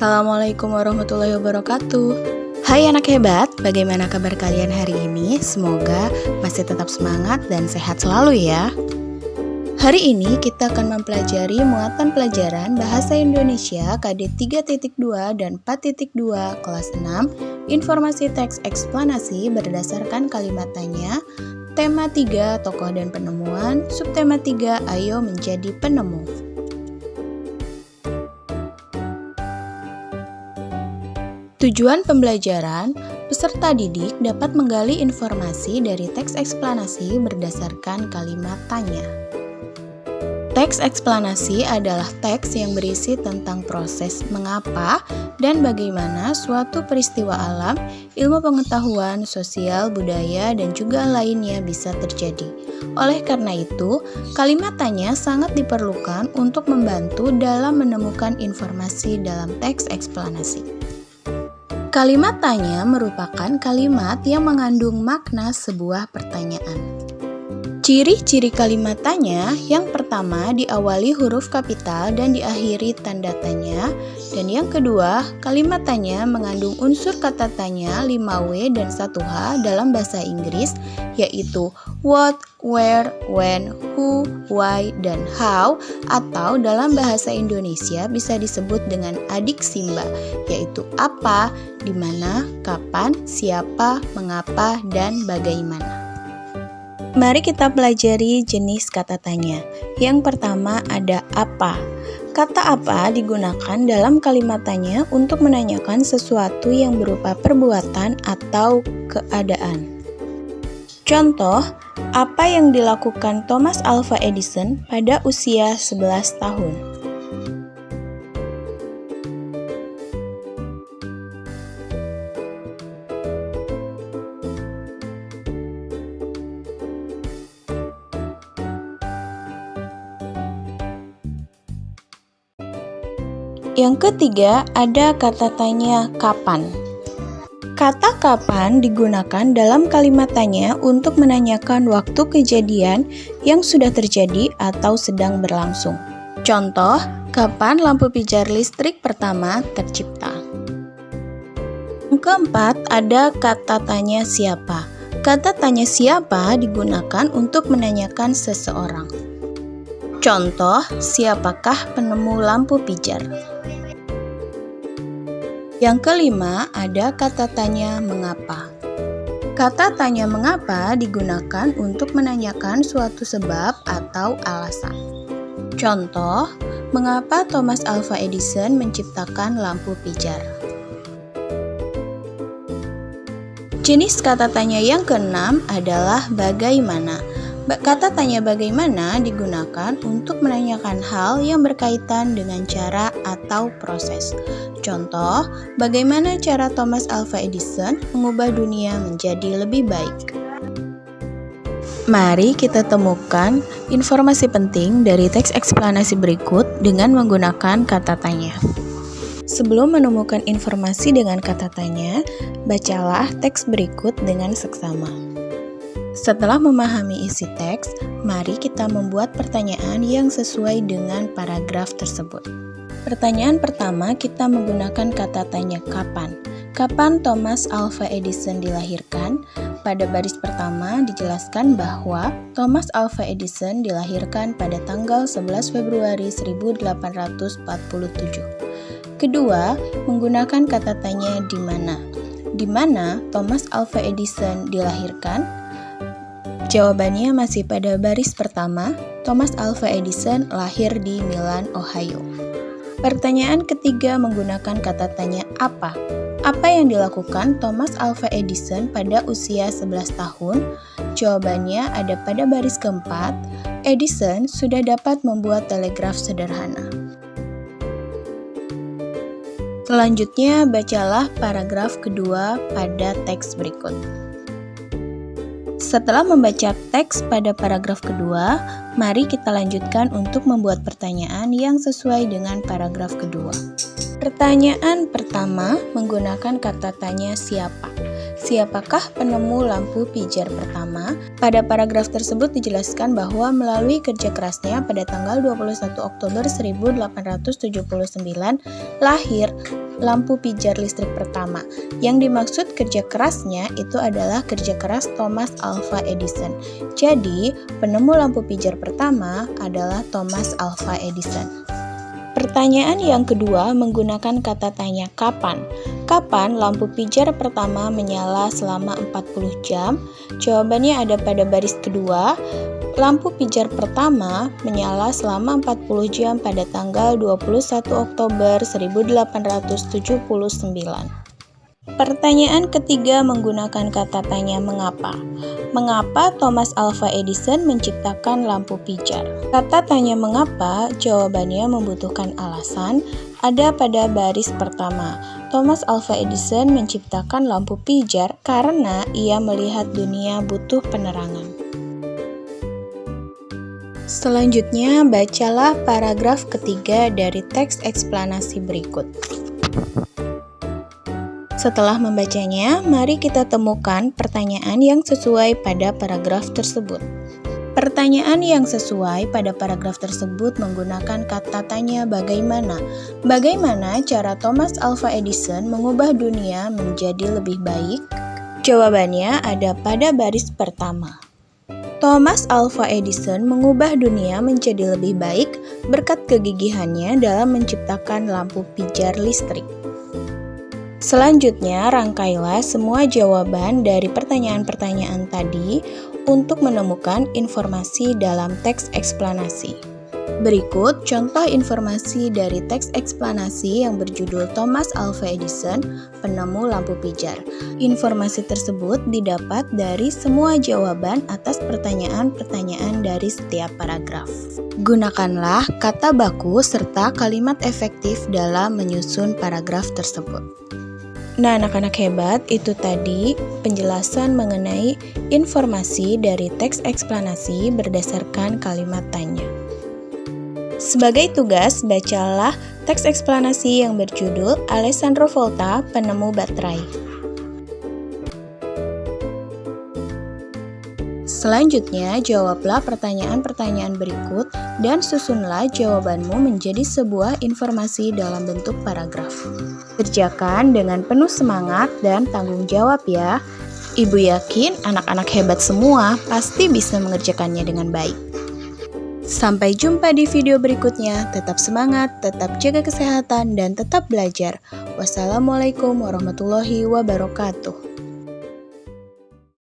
Assalamualaikum warahmatullahi wabarakatuh. Hai anak hebat, bagaimana kabar kalian hari ini? Semoga masih tetap semangat dan sehat selalu ya. Hari ini kita akan mempelajari muatan pelajaran Bahasa Indonesia KD 3.2 dan 4.2 kelas 6, informasi teks eksplanasi berdasarkan kalimat tanya, tema 3 tokoh dan penemuan, subtema 3 ayo menjadi penemu. Tujuan pembelajaran, peserta didik dapat menggali informasi dari teks eksplanasi berdasarkan kalimat tanya. Teks eksplanasi adalah teks yang berisi tentang proses mengapa dan bagaimana suatu peristiwa alam, ilmu pengetahuan, sosial, budaya, dan juga lainnya bisa terjadi. Oleh karena itu, kalimat tanya sangat diperlukan untuk membantu dalam menemukan informasi dalam teks eksplanasi. Kalimat tanya merupakan kalimat yang mengandung makna sebuah pertanyaan. Ciri-ciri kalimat tanya yang pertama diawali huruf kapital dan diakhiri tanda tanya. Dan yang kedua, kalimat tanya mengandung unsur kata tanya 5W dan 1H dalam bahasa Inggris, yaitu what, where, when, who, why, dan how, atau dalam bahasa Indonesia bisa disebut dengan adik Simba, yaitu apa, di mana, kapan, siapa, mengapa, dan bagaimana. Mari kita pelajari jenis kata tanya. Yang pertama ada apa. Kata apa digunakan dalam kalimat tanya untuk menanyakan sesuatu yang berupa perbuatan atau keadaan. Contoh, apa yang dilakukan Thomas Alva Edison pada usia 11 tahun? Yang ketiga, ada kata tanya kapan. Kata kapan digunakan dalam kalimat tanya untuk menanyakan waktu kejadian yang sudah terjadi atau sedang berlangsung. Contoh, kapan lampu pijar listrik pertama tercipta? Yang keempat, ada kata tanya siapa. Kata tanya siapa digunakan untuk menanyakan seseorang. Contoh, siapakah penemu lampu pijar? Yang kelima, ada kata tanya mengapa. Kata tanya mengapa digunakan untuk menanyakan suatu sebab atau alasan. Contoh, mengapa Thomas Alva Edison menciptakan lampu pijar? Jenis kata tanya yang keenam adalah bagaimana. Kata tanya bagaimana digunakan untuk menanyakan hal yang berkaitan dengan cara atau proses. Contoh, bagaimana cara Thomas Alva Edison mengubah dunia menjadi lebih baik? Mari kita temukan informasi penting dari teks eksplanasi berikut dengan menggunakan kata tanya. Sebelum menemukan informasi dengan kata tanya, bacalah teks berikut dengan seksama. Setelah memahami isi teks, mari kita membuat pertanyaan yang sesuai dengan paragraf tersebut. Pertanyaan pertama, kita menggunakan kata tanya kapan. Kapan Thomas Alva Edison dilahirkan? Pada baris pertama dijelaskan bahwa Thomas Alva Edison dilahirkan pada tanggal 11 Februari 1847. Kedua, menggunakan kata tanya di mana. Di mana Thomas Alva Edison dilahirkan? Jawabannya masih pada baris pertama, Thomas Alva Edison lahir di Milan, Ohio. Pertanyaan ketiga menggunakan kata tanya apa. Apa yang dilakukan Thomas Alva Edison pada usia 11 tahun? Jawabannya ada pada baris keempat, Edison sudah dapat membuat telegraf sederhana. Selanjutnya, bacalah paragraf kedua pada teks berikut. Setelah membaca teks pada paragraf kedua, mari kita lanjutkan untuk membuat pertanyaan yang sesuai dengan paragraf kedua. Pertanyaan pertama menggunakan kata tanya siapa. Siapakah penemu lampu pijar pertama? Pada paragraf tersebut dijelaskan bahwa melalui kerja kerasnya pada tanggal 21 Oktober 1879 lahir lampu pijar listrik pertama. Yang dimaksud kerja kerasnya itu adalah kerja keras Thomas Alva Edison. Jadi, penemu lampu pijar pertama adalah Thomas Alva Edison. Pertanyaan yang kedua menggunakan kata tanya kapan. Kapan lampu pijar pertama menyala selama 40 jam? Jawabannya ada pada baris kedua. Lampu pijar pertama menyala selama 40 jam pada tanggal 21 Oktober 1879. Pertanyaan ketiga menggunakan kata tanya mengapa. Mengapa Thomas Alva Edison menciptakan lampu pijar? Kata tanya mengapa, jawabannya membutuhkan alasan, ada pada baris pertama. Thomas Alva Edison menciptakan lampu pijar karena ia melihat dunia butuh penerangan. Selanjutnya, bacalah paragraf ketiga dari teks eksplanasi berikut. Setelah membacanya, mari kita temukan pertanyaan yang sesuai pada paragraf tersebut. Pertanyaan yang sesuai pada paragraf tersebut menggunakan kata tanya bagaimana. Bagaimana cara Thomas Alva Edison mengubah dunia menjadi lebih baik? Jawabannya ada pada baris pertama. Thomas Alva Edison mengubah dunia menjadi lebih baik berkat kegigihannya dalam menciptakan lampu pijar listrik. Selanjutnya, rangkailah semua jawaban dari pertanyaan-pertanyaan tadi untuk menemukan informasi dalam teks eksplanasi. Berikut contoh informasi dari teks eksplanasi yang berjudul Thomas Alva Edison, penemu lampu pijar. Informasi tersebut didapat dari semua jawaban atas pertanyaan-pertanyaan dari setiap paragraf. Gunakanlah kata baku serta kalimat efektif dalam menyusun paragraf tersebut. Nah, anak-anak hebat, itu tadi penjelasan mengenai informasi dari teks eksplanasi berdasarkan kalimat tanya. Sebagai tugas, bacalah teks eksplanasi yang berjudul Alessandro Volta, penemu baterai. Selanjutnya, jawablah pertanyaan-pertanyaan berikut dan susunlah jawabanmu menjadi sebuah informasi dalam bentuk paragraf. Kerjakan dengan penuh semangat dan tanggung jawab ya. Ibu yakin anak-anak hebat semua pasti bisa mengerjakannya dengan baik. Sampai jumpa di video berikutnya. Tetap semangat, tetap jaga kesehatan, dan tetap belajar. Wassalamualaikum warahmatullahi wabarakatuh.